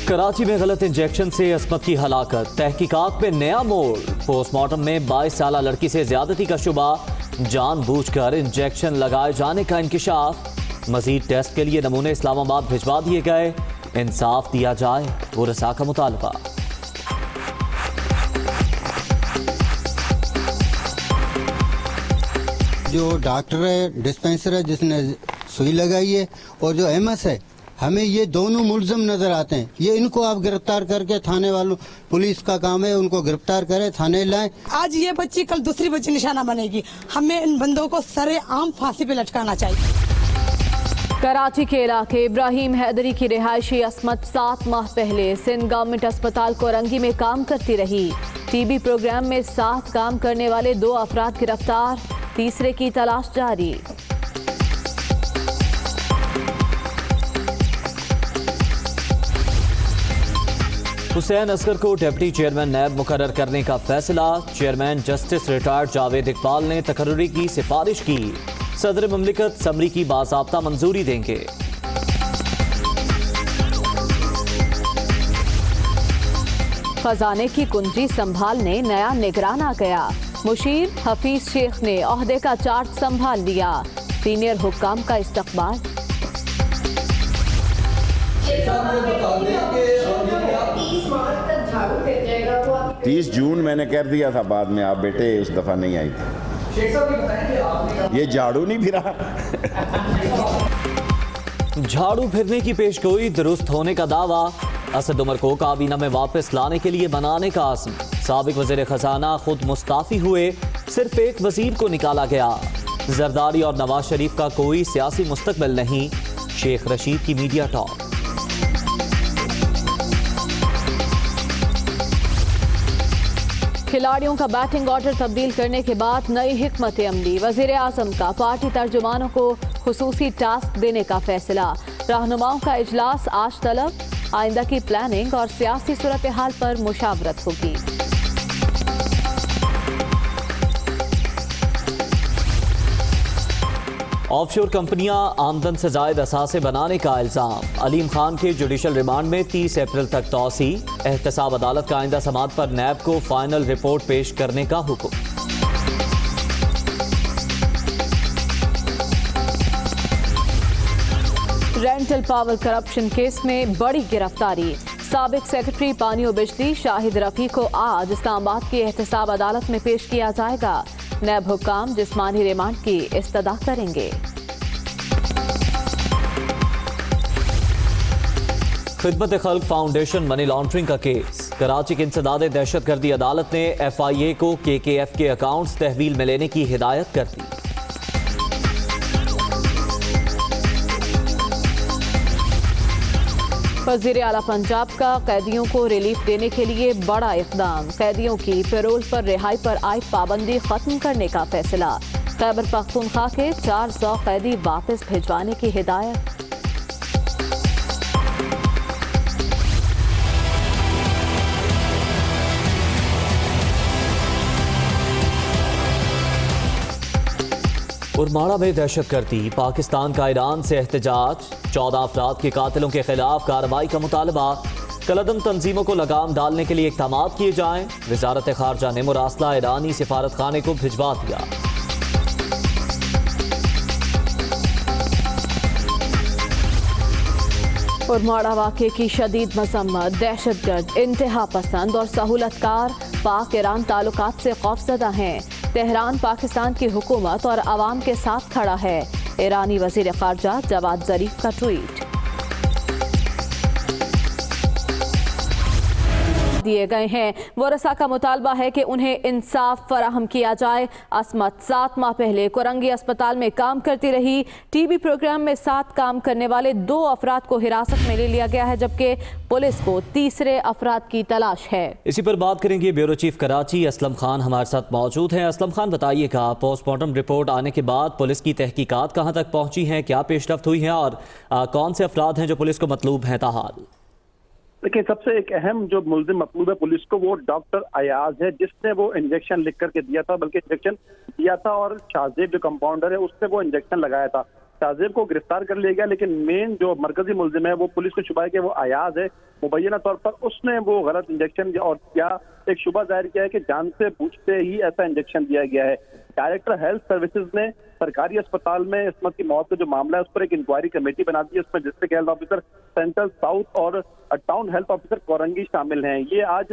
कराची में गलत इंजेक्शन से अस्मत की हलाकत, तहकीकात में नया मोड़। पोस्टमार्टम में 22 साल लड़की से ज्यादती का शुबा, जानबूझकर इंजेक्शन लगाए जाने का इंकिशाफ। मजीद टेस्ट के लिए नमूने इस्लामाबाद भिजवा दिए गए, इंसाफ दिया जाए, वरसा का मुतालबा। जो डॉक्टर है, डिस्पेंसर है जिसने सुई लगाई है, और जो एमएस है, हमें ये दोनों मुलजम नजर आते हैं। ये इनको आप गिरफ्तार करके थाने वालों, पुलिस का काम है उनको गिरफ्तार करे, थाने लाएं। आज ये बच्ची कल दूसरी बच्ची निशाना बनेगी। हमें इन बंदों को सरेआम फांसी पे लटकाना चाहिए। कराची के इलाके इब्राहिम हैदरी की रिहायशी अस्मत 7 माह पहले सिंध गवर्नमेंट अस्पताल कोरंगी में काम करती रही। टीबी प्रोग्राम में साथ काम करने वाले 2 अफराद गिरफ्तार, तीसरे की तलाश जारी। हुसैन असगर को डिप्टी चेयरमैन नैब मुकर्रर करने का फैसला। Chairman justice retired Javed Iqbal ने तकर्रुरी की सिफारिश की। सदर मुमलिकत समरी की बाज़ाब्ता मंजूरी देंगे। खजाने की कुंजी संभालने नया निगरान आ गया। मुशीर हफीज शेख ने ओहदे का चार्ज संभाल लिया। सीनियर हुक्काम का इस्तकबाल। 30 जून मैंने कर दिया था, बाद में आप बेटे उस दफा नहीं आई थी। ये झाड़ू नहीं फिरा। झाड़ू फिरने की पेशगोई, दुरुस्त होने का दावा। असद उमर को काबीना में वापस लाने के लिए बनाने का आज़म। साबिक वज़ीर खजाना खुद मुस्ताफी हुए, सिर्फ एक वजीर को निकाला गया। जरदारी और नवाज शरीफ का कोई सियासी मुस्तकबिल नहीं, शेख रशीद की मीडिया टॉक। खिलाड़ियों का बैटिंग ऑर्डर तब्दील करने के बाद नई हिकमत अमली। वजीर आजम का पार्टी तर्जुमानों को खुसूसी टास्क देने का फैसला। रहनुमाओं का इजलास आज तलब, आइंदा की प्लानिंग और सियासी सूरत हाल पर मुशावरत होगी। ऑफशोर कंपनियां आमदन से जायद असासे बनाने का इल्जाम। अलीम खान के जुडिशल रिमांड में 30 अप्रैल तक तौसी। एहतसाब अदालत का आइंदा समाअत पर नैब को फाइनल रिपोर्ट पेश करने का हुक्म। रेंटल पावर करप्शन केस में बड़ी गिरफ्तारी। साबिक सेक्रेटरी पानी और बिजली शाहिद रफी को आज इस्लामाबाद की एहतसाब अदालत में पेश किया जाएगा। नैब हुक्काम जिस्मानी रिमांड की इस्तदा करेंगे। खिदमत खल्क फाउंडेशन मनी लॉन्ड्रिंग का केस। कराची की इंसदाद दहशतगर्दी अदालत ने FIA को KKF के अकाउंट्स तहवील में लेने की हिदायत कर दी। वज़ीर आला पंजाब का कैदियों को रिलीफ देने के लिए बड़ा इक़दाम। कैदियों की पैरोल पर रिहाई पर आयद पाबंदी खत्म करने का फैसला। खैबर पख्तूनख्वा के 400 कैदी वापस भिजवाने की हिदायत। उरमाड़ा में दहशतगर्दी, पाकिस्तान का ईरान से एहतजाज। 14 अफराद के कातिलों के खिलाफ कार्रवाई का मुतालबा। कलदम तंजीमों को लगाम डालने के लिए इक़दाम किए जाएं। वज़ारत खारजा ने मुरासला ईरानी सिफारत खाने को भिजवा दिया। उरमाड़ा वाक़े की शदीद मजम्मत। दहशतगर्द, इंतहा पसंद और सहूलतकार पाक ईरान ताल्लुकात से खौफजदा हैं। तेहरान पाकिस्तान की हुकूमत और अवाम के साथ खड़ा है। ईरानी वज़ीर ख़ारजा जवाद ज़रीफ का ट्वीट। दिए गए हैं। वरसा का मुतालबा है कि उन्हें इंसाफ फराहम किया जाए। अस्मत 7 माह पहले कोरंगी अस्पताल में काम करती रही। टीबी प्रोग्राम में साथ काम करने वाले 2 अफराद को हिरासत में ले लिया गया है, जबकि पुलिस को तीसरे अफराद की तलाश है। इसी पर बात करेंगे ब्यूरो चीफ कराची असलम खान हमारे साथ मौजूद हैं। असलम खान, बताइएगा, पोस्टमार्टम रिपोर्ट आने के बाद पुलिस की तहकीकात कहाँ तक पहुँची हैं, क्या पेशरफ्त हुई है और कौन से अफराद हैं जो पुलिस को मतलूब हैं ताहाल? देखिए, सबसे एक अहम जो मुल्जिम मतलूब है पुलिस को, वो डॉक्टर अयाज है, जिसने वो इंजेक्शन लिख करके दिया था, बल्कि इंजेक्शन दिया था और शाहजेब जो कंपाउंडर है उसने वो इंजेक्शन लगाया था। शाहजेब को गिरफ्तार कर लिया गया, लेकिन मेन जो मरकजी मुलजिम है वो पुलिस को शुबा है कि वो अयाज है, मुबैना तौर पर उसने वो गलत इंजेक्शन और क्या एक शुबा जाहिर किया है कि जान से बूझते ही ऐसा इंजेक्शन दिया गया है। डायरेक्टर हेल्थ सर्विसेज ने सरकारी अस्पताल में इस्मत की मौत का जो मामला है उस पर एक इंक्वायरी कमेटी बना दी है। उसमें district health officer central south और टाउन हेल्थ ऑफिसर कोरंगी शामिल हैं। ये आज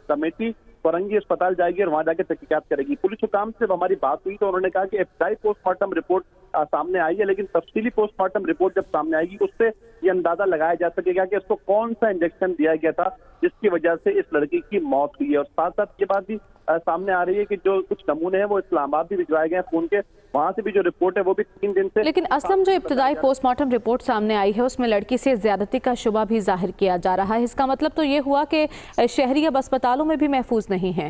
कमेटी कोरंगी अस्पताल जाएगी और वहां जाकर तहकीकात करेगी। पुलिस हुकाम से हमारी बात हुई तो उन्होंने कहा कि इब्तदाई पोस्टमार्टम रिपोर्ट सामने आई है, लेकिन तफसीली पोस्टमार्टम रिपोर्ट जब सामने आएगी उससे ये अंदाजा लगाया जा सकेगा कि इसको कौन सा इंजेक्शन दिया गया था जिसकी वजह से इस लड़की की मौत हुई है। और साथ साथ ये बात भी सामने आ रही है कि जो कुछ नमूने हैं वो इस्लामाबाद भी भिजवाए गए हैं खून के, वहां से भी जो रिपोर्ट है वो भी 3 दिन से। लेकिन असलम, जो इब्तदाई पोस्टमार्टम रिपोर्ट सामने आई है उसमें लड़की से ज्यादती का शुबा भी जाहिर किया जा रहा है। इसका मतलब तो ये हुआ कि शहरी अब अस्पतालों में भी महफूज नहीं है।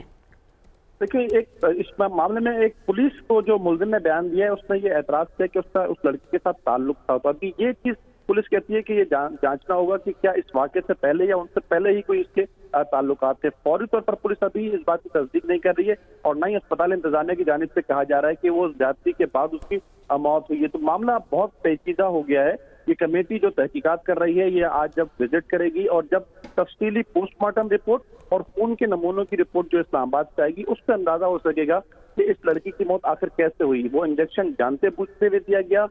देखिए, एक इस मामले में एक पुलिस को जो मुलजिम ने बयान दिया है उसने ये एतराज किया कि उसका उस लड़की के साथ ताल्लुक था। तो अभी ये चीज पुलिस कहती है कि ये जांचना होगा कि क्या इस वाक़े से पहले या उनसे पहले ही कोई इसके ताल्लुकात थे। फौरी तौर पर पुलिस अभी इस बात की तस्दीक नहीं कर रही है और न ही अस्पताल इंतजामिया की जानिब से कहा जा रहा है कि वो ज्यादती के बाद उसकी मौत हुई है। तो मामला बहुत पेचीदा हो गया है। ये कमेटी जो तहकीकात कर रही है ये आज जब विजिट करेगी और जब तफसीली पोस्टमार्टम रिपोर्ट और खून के नमूनों की रिपोर्ट जो इस्लामाबाद से आएगी उससे अंदाजा हो सकेगा कि इस लड़की की मौत आखिर कैसे हुई। वो इंजेक्शन जानते बूझते हुए दिया गया,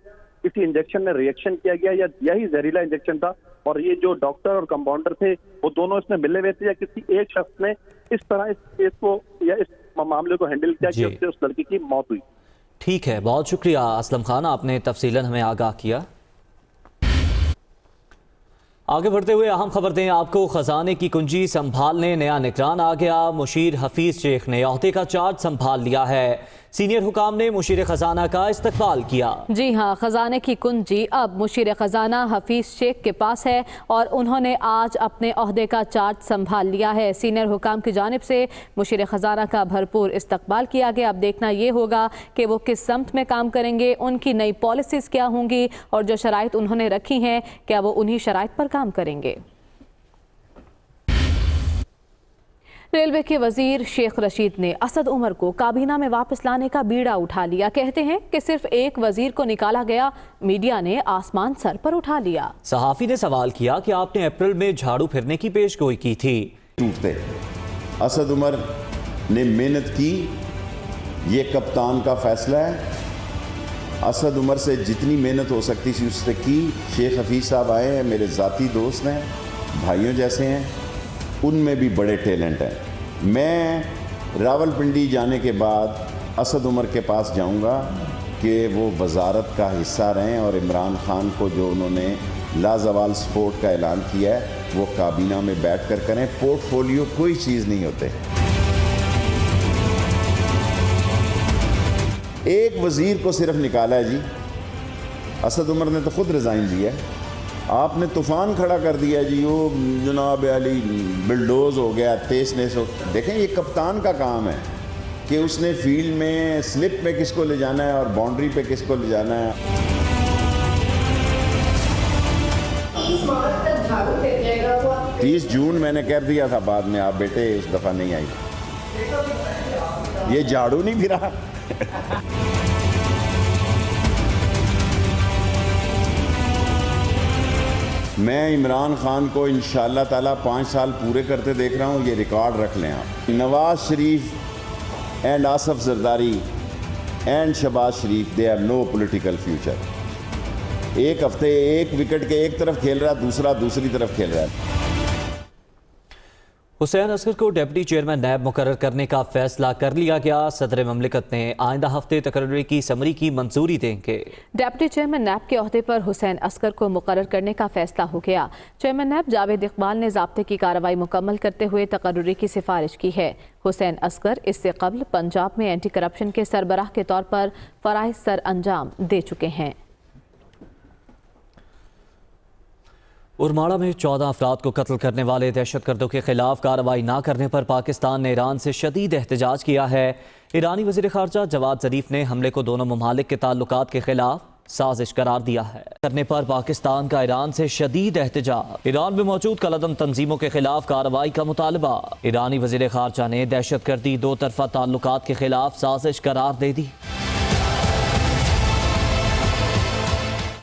किसी इंजेक्शन में रिएक्शन किया गया या यही जहरीला इंजेक्शन था, और ये जो डॉक्टर और कंपाउंडर थे वो दोनों इसमें मिले हुए थे या किसी एक शख्स ने इस तरह इस केस को या इस मामले को हैंडल किया कि उससे उस लड़की की मौत हुई। ठीक है, बहुत शुक्रिया असलम खान, आपने तफसीलन हमें आगाह किया। आगे बढ़ते हुए अहम खबर दें आपको। खजाने की कुंजी संभालने नया निगरान आ गया। मुशीर हफीज शेख ने ओहदे का चार्ज संभाल लिया है। सीनियर हुकाम ने मुशीर खजाना का इस्तकबाल किया। जी हाँ, खजाने की कुंजी अब मुशीर खजाना हफीज शेख के पास है और उन्होंने आज अपने ओहदे का चार्ज संभाल लिया है। सीनियर हुकाम की जानिब से मुशीर खजाना का भरपूर इस्तकबाल किया गया। अब देखना ये होगा कि वो किस समत में काम करेंगे, उनकी नई पॉलिसीज क्या होंगी और जो शराइत उन्होंने रखी हैं क्या वो उन्हीं शराइत पर काम करेंगे। रेलवे के वजीर शेख रशीद ने असद उमर को काबीना में वापस लाने का बीड़ा उठा लिया। कहते हैं कि सिर्फ एक वजीर को निकाला गया, मीडिया ने आसमान सर पर उठा लिया। सहाफी ने सवाल किया कि आपने अप्रैल में झाड़ू फिरने की पेशगोई की थी। टूटते असद उमर ने मेहनत की, ये कप्तान का फैसला है। असद उमर से जितनी मेहनत हो सकती थी उससे की। शेख हफीज साहब आए हैं, मेरे ज़ाती दोस्त हैं, भाइयों जैसे हैं, उनमें भी बड़े टैलेंट हैं। मैं रावलपिंडी जाने के बाद असद उमर के पास जाऊंगा कि वो वजारत का हिस्सा रहें और इमरान खान को जो उन्होंने लाजवाल सपोर्ट का ऐलान किया है वो काबीना में बैठ कर करें। पोर्टफोलियो कोई चीज़ नहीं होते। एक वज़ीर को सिर्फ निकाला है जी, असद उमर ने तो खुद रिज़ाइन दिया है। आपने तूफ़ान खड़ा कर दिया जी, वो जनाब अली बिल्डोज हो गया, तेजनेस हो। देखें, ये कप्तान का काम है कि उसने फील्ड में स्लिप पे किसको ले जाना है और बाउंड्री पे किसको ले जाना है। 30 जून मैंने कह दिया था, बाद में आप बेटे उस दफ़ा नहीं आई। ये झाड़ू नहीं फिरा। मैं इमरान खान को इंशाअल्लाह ताला 5 साल पूरे करते देख रहा हूँ, ये रिकॉर्ड रख लें आप। Nawaz Sharif and Asif Zardari and Shehbaz Sharif, they have no political future. एक हफ्ते एक विकेट के एक तरफ खेल रहा है, दूसरा दूसरी तरफ खेल रहा है। हुसैन असगर को डिप्टी चेयरमैन नैब मुकर्रर करने का फैसला कर लिया गया। सदर ममलिकत ने आइंदा हफ्ते तकर्री की समरी की मंजूरी देंगे। डिप्टी चेयरमैन नैब के ओहदे पर हुसैन असगर को मुकर्रर करने का फैसला हो गया। चेयरमैन नैब जावेद इकबाल ने ज़ाब्ते की कार्रवाई मुकम्मल करते हुए तकर्री की सिफारिश की है। हुसैन असगर इससे कबल पंजाब में एंटी करप्शन के सरबराह के तौर पर फ़राइज़ सर अंजाम दे चुके हैं। उरमाड़ा में 14 अफराद को कत्ल करने वाले दहशतगर्दों के खिलाफ कार्रवाई न करने पर पाकिस्तान ने ईरान से शदीद एहतजाज किया है। ईरानी वज़ीर ख़ारजा जवाद ज़रीफ ने हमले को दोनों ममालिक के ताल्लुकात के खिलाफ साजिश करार दिया है। करने पर पाकिस्तान का ईरान से शदीद एहतजाज। ईरान में मौजूद कलअदम तंजीमों के खिलाफ कार्रवाई का मुतालबा। ईरानी वज़ीर ख़ारजा ने दहशतगर्दी दो तरफा ताल्लुकात के खिलाफ साजिश करार दे दी।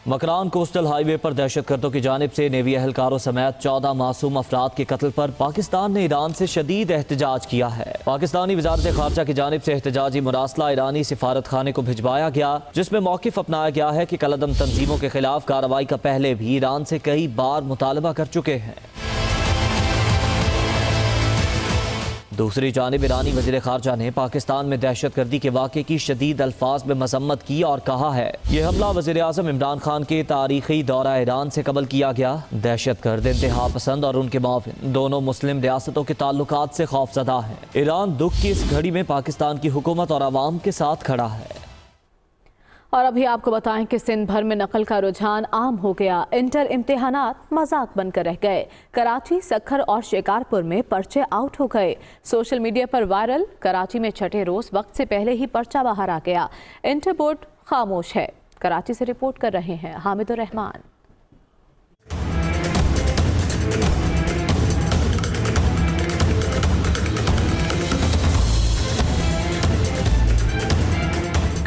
मकरान कोस्टल हाईवे पर दहशतगर्दों की जानिब से नेवी एहलकारों समेत 14 मासूम अफराद के कत्ल पर पाकिस्तान ने ईरान से शदीद एहतजाज किया है। पाकिस्तानी वजारत खारजा की जानिब से एहतजाजी मुरासला ईरानी सिफारत खाने को भिजवाया गया, जिसमें मौकिफ अपनाया गया है कि कलअदम तंजीमों के खिलाफ कार्रवाई का पहले भी ईरान से कई बार मुतालबा कर चुके हैं। दूसरी जानिब ईरानी वज़ीर ख़ारजा ने पाकिस्तान में दहशतगर्दी के वाक़े की शदीद अल्फाज में मजम्मत की और कहा है यह हमला वज़ीर आज़म इमरान खान के तारीखी दौरा ईरान से कबल किया गया। दहशतगर्द, इंतहा पसंद और उनके मुआविन दोनों मुस्लिम रियासतों के ताल्लुकात से खौफज़दा हैं। ईरान दुख की इस घड़ी में पाकिस्तान की हुकूमत और आवाम के साथ खड़ा है। और अभी आपको बताएं कि सिंध भर में नकल का रुझान आम हो गया। इंटर इम्तिहानात मजाक बनकर रह गए। कराची, सक्खर और शिकारपुर में पर्चे आउट हो गए। सोशल मीडिया पर वायरल कराची में छठे रोज वक्त से पहले ही पर्चा बाहर आ गया। इंटर बोर्ड खामोश है। कराची से रिपोर्ट कर रहे हैं हामिदुर रहमान।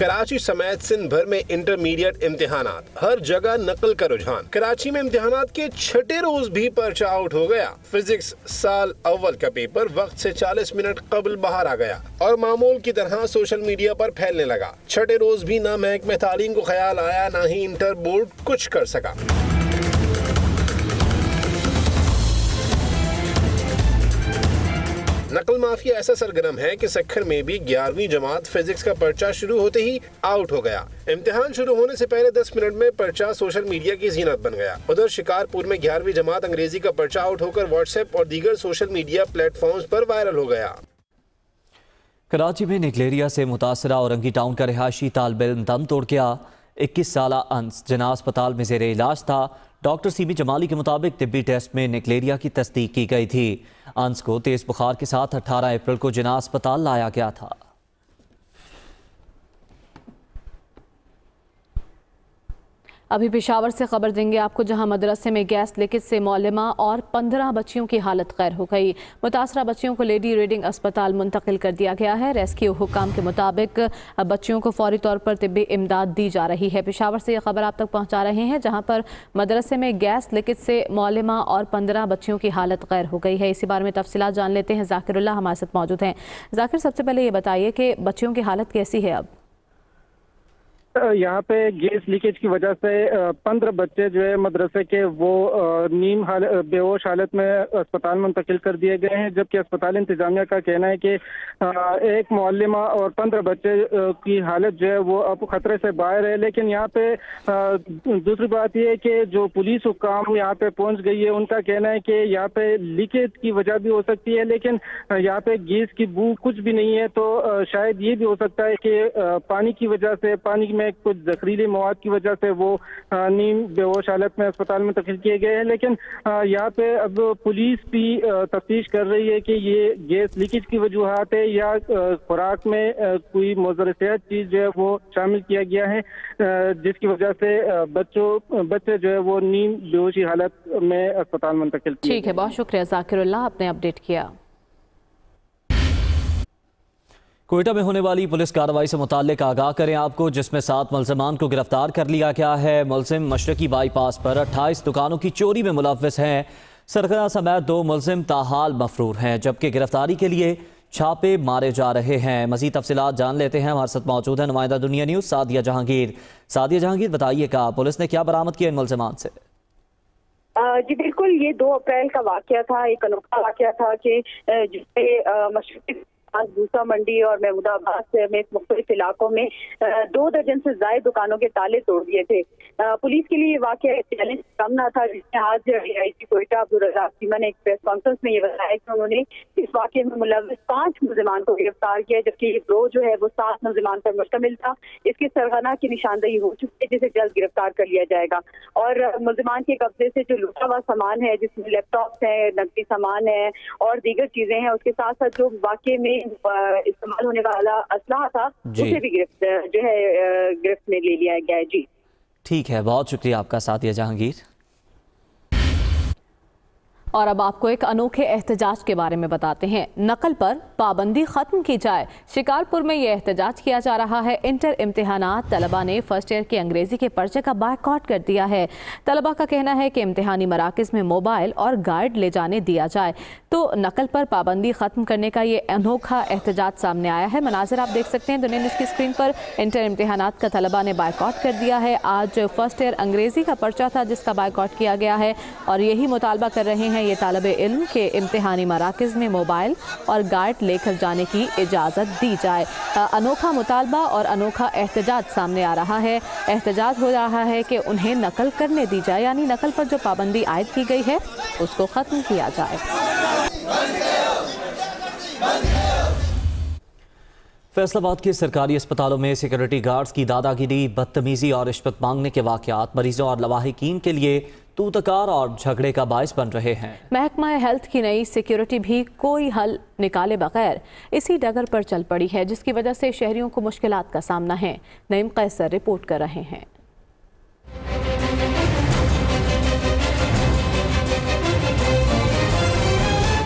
कराची समेत सिंध भर में इंटरमीडिएट इम्तिहानात, हर जगह नकल का रुझान। कराची में इम्तिहानात के छठे रोज भी पर्चा आउट हो गया। फिजिक्स साल अव्वल का पेपर वक्त से 40 मिनट कबल बाहर आ गया और मामूल की तरह सोशल मीडिया पर फैलने लगा। छठे रोज भी ना महकमे तालीम को ख्याल आया, ना ही इंटर बोर्ड कुछ कर सका। नकल माफिया ऐसा सरगर्म है कि सक्खर में भी 11वीं जमात फिजिक्स का पर्चा शुरू होते ही आउट हो गया। इम्तिहान शुरू होने से पहले 10 मिनट में पर्चा सोशल मीडिया की जीनत बन गया। उधर शिकारपुर में 11वीं जमात अंग्रेजी का पर्चा आउट होकर व्हाट्सएप और दीगर सोशल मीडिया प्लेटफॉर्म्स पर वायरल हो गया। कराची में निकलेरिया से मुतासरा औरंगी टाउन का रिहायशी तालिब इल्म दम तोड़ गया। 21 साला अंस जना अस्पताल में ज़ेरे इलाज था। डॉक्टर सीबी जमाली के मुताबिक तिब्बी टेस्ट में निकलेरिया की तस्दीक की गई थी। अंस को तेज बुखार के साथ 18 अप्रैल को जना अस्पताल लाया गया था। अभी पेशावर से खबर देंगे आपको, जहां मदरसे में गैस लीकेज से मौलमा और 15 बच्चियों की हालत गैर हो गई। मुतासरा बच्चियों को लेडी रीडिंग अस्पताल मुंतकिल कर दिया गया है। रेस्क्यू हुक्काम के मुताबिक बच्चियों को फौरी तौर पर तिब्बी इमदाद दी जा रही है। पेशावर से यह खबर आप तक पहुंचा रहे हैं, जहां पर मदरसे में गैस लीकेज से मौलमा और 15 बच्चियों की हालत गैर हो गई है। इसी बारे में तफसीलात जान लेते हैं। जाकिरुल्लाह हमारे साथ मौजूद हैं। जाकिर, सबसे पहले ये बताइए कि बच्चियों की हालत कैसी है अब? यहाँ पे गैस लीकेज की वजह से 15 बच्चे जो है मदरसे के वो नीम बेहोश हालत में अस्पताल मुंतकिल कर दिए गए हैं, जबकि अस्पताल इंतजामिया का कहना है कि एक मुअल्लिमा और 15 बच्चे की हालत जो है वो अब खतरे से बाहर है। लेकिन यहाँ पे दूसरी बात यह है कि जो पुलिस हुक्काम यहाँ पे पहुँच गई है, उनका कहना है कि यहाँ पे लीकेज की वजह भी हो सकती है, लेकिन यहाँ पे गैस की बू कुछ भी नहीं है। तो शायद ये भी हो सकता है कि पानी की वजह से, पानी में कुछ जहरीले मवाद की वजह से वो नीम बेहोश हालत में अस्पताल में तख्लील किए गए हैं। लेकिन यहाँ पे अब पुलिस भी तफ्तीश कर रही है कि ये गैस लीकेज की वजूहात है या खुराक में कोई मुज़र सेहत चीज जो है वो शामिल किया गया है, जिसकी वजह से बच्चे जो है वो नीम बेहोशी हालत में अस्पताल मुंतकिल किए। ठीक है, बहुत शुक्रिया जाकिरुल्लाह, आपने अपडेट किया। कोयटा में होने वाली पुलिस कार्रवाई से मुताल्लिक आगाह करें आपको, जिसमें 7 मुलजमान को गिरफ्तार कर लिया गया है। मुलजिम मशरकी बाईपास पर 28 दुकानों की चोरी में मुलव्विस हैं। सरगना समेत 2 मुलजिम ताहाल मफरूर हैं, जबकि गिरफ्तारी के लिए छापे मारे जा रहे हैं। मजीद तफसीलात जान लेते हैं। हमारे साथ मौजूद है नुमाइंदा दुनिया न्यूज़ सादिया जहांगीर। सादिया जहांगीर, बताइएगा पुलिस ने क्या बरामद किया इन मुलजमान से? जी बिल्कुल, ये 2 अप्रैल का वाकया था। एक अनोखा वाकया था कि जिसपे मशरकी दूसरा मंडी और महमूदाबाद में मुख्तलिफ इलाकों में 2 दर्जन से ज्यादा दुकानों के ताले तोड़ दिए थे। पुलिस के लिए वाकया चैलेंज कम ना था, जिसमें आज डीआईजी कोयटा अब्दुल रज़ाक चीमा ने एक प्रेस कॉन्फ्रेंस में ये बताया कि उन्होंने इस वाकये में मुलव्विस 5 मुलजमान को गिरफ्तार किया, जबकि ये गिरोह जो है वो 7 मुलजमान पर मुश्तमिल था। इसके सरगना की निशानदेही हो चुकी है, जिसे जल्द गिरफ्तार कर लिया जाएगा। और मुलजमान के कब्जे से जो लूटा हुआ सामान है, जिसमें लैपटॉप्स है, नकदी सामान है और दीगर चीजें हैं, उसके साथ साथ जो वाकये में इस्तेमाल होने वाला असलहा था, उसे भी गिरफ्त में ले लिया गया है। जी ठीक है, बहुत शुक्रिया आपका सादिया जहांगीर। और अब आपको एक अनोखे एहतजाज के बारे में बताते हैं। नकल पर पाबंदी खत्म की जाए। शिकारपुर में ये एहतजाज किया जा रहा है। इंटर इम्तिहानात तलबा ने फर्स्ट ईयर के अंग्रेजी के पर्चे का बायकॉट कर दिया है। तलबा का कहना है कि इम्तिहानी मराकज़ में मोबाइल और गाइड ले जाने दिया जाए। तो नकल पर पाबंदी खत्म करने का ये अनोखा एहतजाज सामने आया है। मनाजिर आप देख सकते हैं दुनिया न्यूज़ की स्क्रीन पर। इंटर इम्तिहानात का तलबा ने बायकॉट कर दिया है। आज फर्स्ट ईयर अंग्रेजी का पर्चा था जिसका बायकॉट किया गया है और यही मुतालबा कर रहे हैं ये तालिबे इल्म के इम्तिहानी मराकज़ में मोबाइल और गाइड लेकर जाने की इजाज़त दी जाए। अनोखा मुतालबा और अनोखा एहतजाज सामने आ रहा है। एहतजाज हो रहा है कि उन्हें नकल करने दी जाए, यानी नकल पर जो पाबंदी आयद की गई है उसको ख़त्म किया जाए। फैसलाबाद के सरकारी अस्पतालों में सिक्योरिटी गार्ड्स की दादागिरी, बदतमीजी और रिश्वत मांगने के वाक़यात मरीजों और लवाहिकीन के लिए तूतकार और झगड़े का बायस बन रहे हैं। महकमा हेल्थ की नई सिक्योरिटी भी कोई हल निकाले बगैर इसी डगर पर चल पड़ी है, जिसकी वजह से शहरियों को मुश्किलात का सामना है। नईम कैसर रिपोर्ट कर रहे हैं।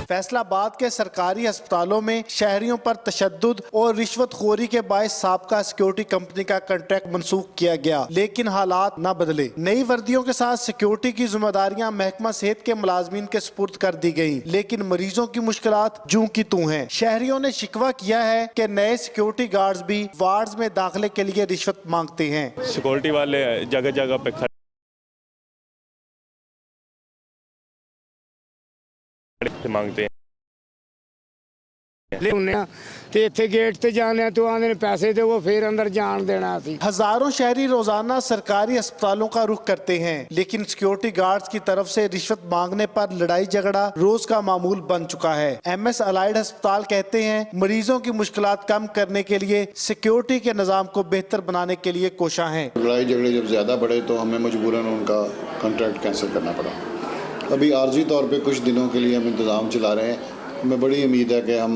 फैसलाबाद के सरकारी अस्पतालों में शहरियों पर तशद्दुद और रिश्वतखोरी के बायस साबका सिक्योरिटी कंपनी का कॉन्ट्रैक्ट मनसूख किया गया, लेकिन हालात न बदले। नई वर्दियों के साथ सिक्योरिटी की जिम्मेदारियां महकमा सेहत के मुलाजमीन के सुपुर्द कर दी गयी, लेकिन मरीजों की मुश्किलात जूं की तूं हैं। शहरियों ने शिकवा किया है कि नए सिक्योरिटी गार्ड्स भी वार्ड्स में दाखिले के लिए रिश्वत मांगते हैं। सिक्योरिटी वाले जगह जगह पे मांगते हैं गेट ते जाने तो आने पैसे दो फिर अंदर जान देना। हजारों शहरी रोजाना सरकारी अस्पतालों का रुख करते हैं, लेकिन सिक्योरिटी गार्ड्स की तरफ से रिश्वत मांगने पर लड़ाई झगड़ा रोज का मामूल बन चुका है। MS अलाइड अस्पताल कहते हैं मरीजों की मुश्किलात कम करने के लिए सिक्योरिटी के निजाम को बेहतर बनाने के लिए कोशा है। लड़ाई झगड़े जब ज्यादा बढ़े तो हमें मजबूरन उनका कॉन्ट्रैक्ट कैंसिल करना पड़ा। अभी आर्जी तौर पे कुछ दिनों के लिए हम इंतजाम चला रहे हैं। हमें बड़ी उम्मीद है कि हम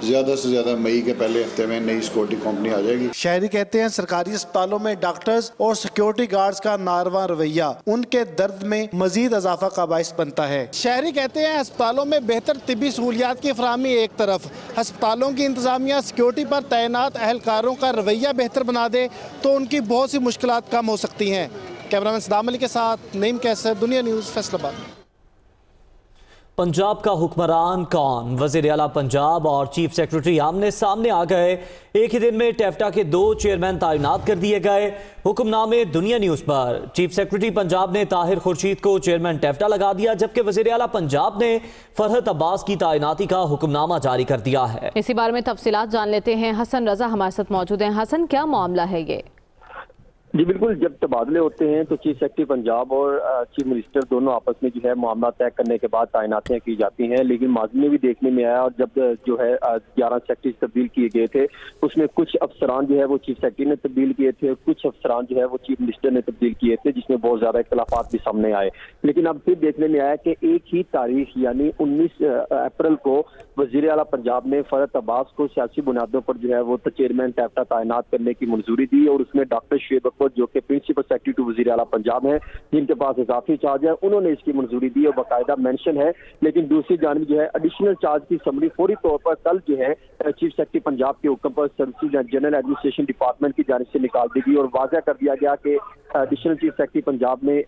ज़्यादा से ज़्यादा मई के पहले हफ्ते में नई सिक्योरिटी कंपनी आ जाएगी। शहरी कहते हैं सरकारी अस्पतालों में डॉक्टर्स और सिक्योरिटी गार्ड्स का नारवा रवैया उनके दर्द में मजीद इजाफा का बायस बनता है। शहरी कहते हैं अस्पतालों में बेहतर तिब्बी सहूलियात की फराहमी एक तरफ, अस्पतालों की इंतजामिया सिक्योरिटी पर तैनात अहलकारों का रवैया बेहतर बना दे तो उनकी बहुत सी मुश्किलात कम हो सकती हैं। कैमरामैन सदाम अली के साथ नईम कैसर, दुनिया न्यूज़, फैसलाबाद। पंजाब का हुक्मरान कौन? वज़ीर आला पंजाब और चीफ सेक्रेटरी आमने सामने आ गए। एक ही दिन में टेफ्टा के 2 चेयरमैन तैनात कर दिए गए। हुक्मनामे दुनिया न्यूज़ पर। चीफ सेक्रेटरी पंजाब ने ताहिर खुर्शीद को चेयरमैन टेफ्टा लगा दिया, जबकि वज़ीर आला पंजाब ने फरहत अब्बास की तैनाती का हुक्मनामा जारी कर दिया है। इसी बारे में तफसीलात जान लेते हैं। हसन रजा हमारे साथ मौजूद हैं। हसन, क्या मामला है ये? जी बिल्कुल, जब तबादले होते हैं तो चीफ सेक्रेटरी पंजाब और चीफ मिनिस्टर दोनों आपस में जो है मामला तय करने के बाद तैनातियां की जाती हैं। लेकिन माजी में भी देखने में आया, और जब जो है 11 सेक्रेटरी तब्दील किए गए थे उसमें कुछ अफसरान जो है वो चीफ सेक्रेटरी ने तब्दील किए थे, कुछ अफसरान जो है वो चीफ मिनिस्टर ने तब्दील किए थे, जिसमें बहुत ज्यादा इख्तलाफात भी सामने आए। लेकिन अब फिर देखने में आया कि एक ही तारीख यानी 19 अप्रैल को वज़ीर आला पंजाब ने फरहत अब्बास को सियासी बुनियादों पर जो है वो चेयरमैन टेफ्टा तैनात करने की मंजूरी दी, और उसमें डॉक्टर शुएब अख्तर जो कि प्रिंसिपल सेक्रेटरी टू वज़ीर आला पंजाब है, जिनके पास इजाफी चार्ज है, उन्होंने इसकी मंजूरी दी और बाकायदा मेंशन है। लेकिन दूसरी जानब जो है एडिशनल चार्ज की समरी फौरी तौर पर कल जो है चीफ सेक्रेटरी पंजाब के हुक्म पर services and general administration department की जानिब से निकाल दी गई और वाज़ह कर दिया गया कि एडिशनल चीफ सेक्रेटरी पंजाब ने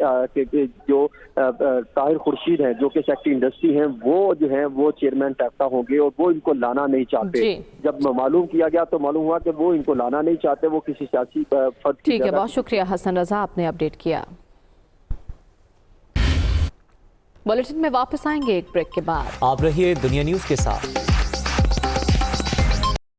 जो ताहिर खुर्शीद हैं जो कि सेक्रेटरी इंडस्ट्री हैं, वो जो है वो चेयरमैन टेफ्टा होंगे और वो इनको लाना नहीं चाहते। जब मालूम किया गया तो मालूम हुआ कि वो इनको लाना नहीं चाहते, वो किसी सियासी फर्द। ठीक है, बहुत शुक्रिया हसन रजा, आपने अपडेट किया। बुलेटिन में वापस आएंगे एक ब्रेक के बाद। आप रहिए दुनिया न्यूज़ के साथ।